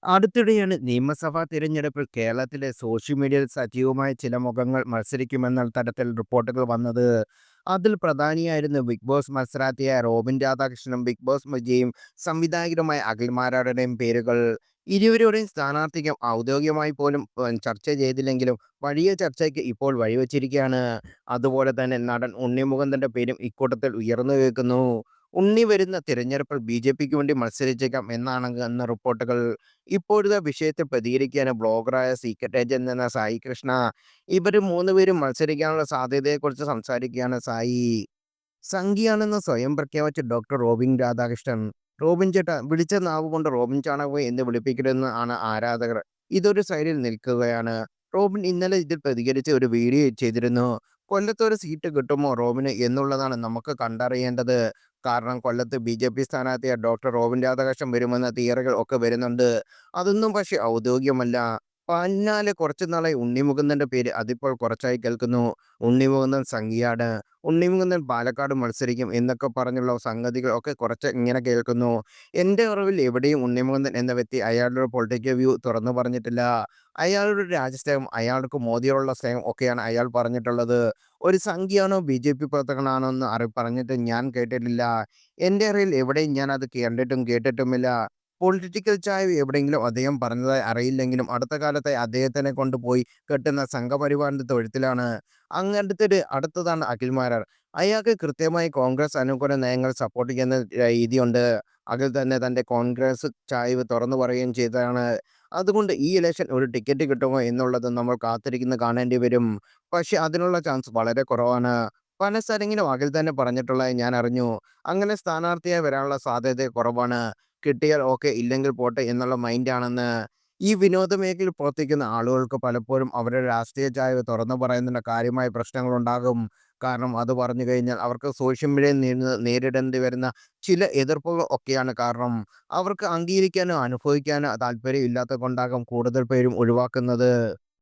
അടുത്തിടെയാണ് നിയമസഭാ തിരഞ്ഞെടുപ്പിൽ കേരളത്തിലെ സോഷ്യൽ മീഡിയയിൽ സജീവമായ ചില മുഖങ്ങൾ മത്സരിക്കുമെന്ന തരത്തിൽ റിപ്പോർട്ടുകൾ വന്നത്. അതിൽ പ്രധാനിയായിരുന്നു ബിഗ് ബോസ് മത്സരാർത്ഥിയായ റോബിൻ രാധാകൃഷ്ണനും ബിഗ് ബോസ് വിജയും സംവിധായകരുമായ അഖിൽമാരാരുടെയും പേരുകൾ. ഇരുവരുടെയും സ്ഥാനാർത്ഥിക്കും ഔദ്യോഗികമായി പോലും ചർച്ച ചെയ്തില്ലെങ്കിലും വലിയ ചർച്ചയ്ക്ക് ഇപ്പോൾ വഴിവെച്ചിരിക്കുകയാണ്. അതുപോലെ തന്നെ നടൻ ഉണ്ണി മുകുന്ദന്റെ പേരും ഇക്കൂട്ടത്തിൽ ഉയർന്നു കേൾക്കുന്നു. ഉണ്ണി വരുന്ന തിരഞ്ഞെടുപ്പിൽ ബി.ജെ.പിക്ക് വേണ്ടി മത്സരിച്ചേക്കാം എന്നാണ് എന്ന റിപ്പോർട്ടുകൾ. ഇപ്പോഴത്തെ വിഷയത്തിൽ പ്രതികരിക്കുകയാണ് ബ്ലോഗറായ സീക്രട്ട് ഏജന്റ് എന്ന സായി കൃഷ്ണ. ഇവർ മൂന്നുപേരും മത്സരിക്കാനുള്ള സാധ്യതയെക്കുറിച്ച് സംസാരിക്കുകയാണ് സായി. സംഘിയാണെന്ന് സ്വയം പ്രഖ്യാപിച്ച ഡോക്ടർ റോബിൻ രാധാകൃഷ്ണൻ. റോബിൻ ചേട്ട, വിളിച്ച നാവ് കൊണ്ട് റോബിൻ ചാണകമേ എന്ന് വിളിപ്പിക്കരുതെന്ന് ആണ് ആരാധകർ. ഇതൊരു സൈഡിൽ നിൽക്കുകയാണ്. റോബിൻ ഇന്നലെ ഇതിൽ പ്രതികരിച്ച് ഒരു വീഡിയോ ചെയ്തിരുന്നു. കൊല്ലത്ത് ഒരു സീറ്റ് കിട്ടുമോ റോബിന് എന്നുള്ളതാണ് നമുക്ക് കണ്ടറിയേണ്ടത്. കാരണം കൊല്ലത്ത് ബി.ജെ.പി സ്ഥാനാർത്ഥിയായ ഡോക്ടർ റോബിൻ രാധാകൃഷ്ണൻ വരുമെന്ന തിയറികൾ ഒക്കെ വരുന്നുണ്ട്. അതൊന്നും പക്ഷേ ഔദ്യോഗികമല്ല. പിന്നാലെ കുറച്ചു നാളായി ഉണ്ണിമുകുന്ദന്റെ പേര് അതിപ്പോൾ കുറച്ചായി കേൾക്കുന്നു. ഉണ്ണിമുകുന്ദൻ സംഘിയാണ്. ഉണ്ണിമുകുന്ദൻ പാലക്കാട് മത്സരിക്കും എന്നൊക്കെ പറഞ്ഞുള്ള സംഗതികൾ ഒക്കെ കുറച്ച് ഇങ്ങനെ കേൾക്കുന്നു. എൻ്റെ അറിവിൽ എവിടെയും ഉണ്ണിമുകുന്ദൻ എന്ന വ്യക്തി അയാളുടെ പൊളിറ്റിക്കൽ വ്യൂ തുറന്നു പറഞ്ഞിട്ടില്ല. അയാളുടെ രാജ്യസ്നേഹം, അയാൾക്ക് മോദിയോടുള്ള സ്നേഹം ഒക്കെയാണ് അയാൾ പറഞ്ഞിട്ടുള്ളത്. ഒരു സംഘിയാണോ ബി.ജെ.പി പ്രവർത്തകനാണോ എന്ന് പറഞ്ഞിട്ട് ഞാൻ കേട്ടിട്ടില്ല. എൻ്റെ അറിവിൽ എവിടെയും ഞാൻ അത് കണ്ടിട്ടും കേട്ടിട്ടുമില്ല. പൊളിറ്റിക്കൽ ചായ്വ് എവിടെയെങ്കിലും അദ്ദേഹം പറഞ്ഞതായി അറിയില്ലെങ്കിലും അടുത്ത കാലത്തായി അദ്ദേഹത്തിനെ കൊണ്ടുപോയി കെട്ടുന്ന സംഘപരിവാറിന്റെ തൊഴുത്തിലാണ്. അടുത്തതാണ് അഖിൽമാരാർ. അയാൾക്ക് കൃത്യമായി കോൺഗ്രസ് അനുകൂല നയങ്ങൾ സപ്പോർട്ട് ചെയ്യുന്ന രീതിയുണ്ട്. അഖിൽ തന്നെ തൻ്റെ കോൺഗ്രസ് ചായ്വ് തുറന്നു പറയുകയും ചെയ്തതാണ്. അതുകൊണ്ട് ഈ ഇലക്ഷൻ ഒരു ടിക്കറ്റ് കിട്ടുമോ എന്നുള്ളത് നമ്മൾ കാത്തിരിക്കുന്നു കാണേണ്ടി വരും. പക്ഷെ അതിനുള്ള ചാൻസ് വളരെ കുറവാണ്. പല സ്ഥലങ്ങളിലും അഖിൽ തന്നെ പറഞ്ഞിട്ടുള്ളതായി ഞാൻ അറിഞ്ഞു. അങ്ങനെ സ്ഥാനാർത്ഥിയായി വരാനുള്ള സാധ്യത കുറവാണ്. കിട്ടിയാൽ ഓക്കെ, ഇല്ലെങ്കിൽ പോട്ടെ എന്നുള്ള മൈൻഡാണെന്ന്. ഈ വിനോദ മേഖലയിൽ പ്രവർത്തിക്കുന്ന ആളുകൾക്ക് പലപ്പോഴും അവരുടെ രാഷ്ട്രീയ ചായ്വ് തുറന്നു പറയുന്നതിന് കാര്യമായ പ്രശ്നങ്ങളുണ്ടാകും. കാരണം അത് പറഞ്ഞു കഴിഞ്ഞാൽ അവർക്ക് സോഷ്യൽ മീഡിയയിൽ നിന്ന് നേരിടേണ്ടി വരുന്ന ചില എതിർപ്പുകൾ ഒക്കെയാണ് കാരണം. അവർക്ക് അംഗീകരിക്കാനോ അനുഭവിക്കാനോ താല്പര്യം ഇല്ലാത്തത് കൊണ്ടാകും കൂടുതൽ പേരും ഒഴിവാക്കുന്നത്.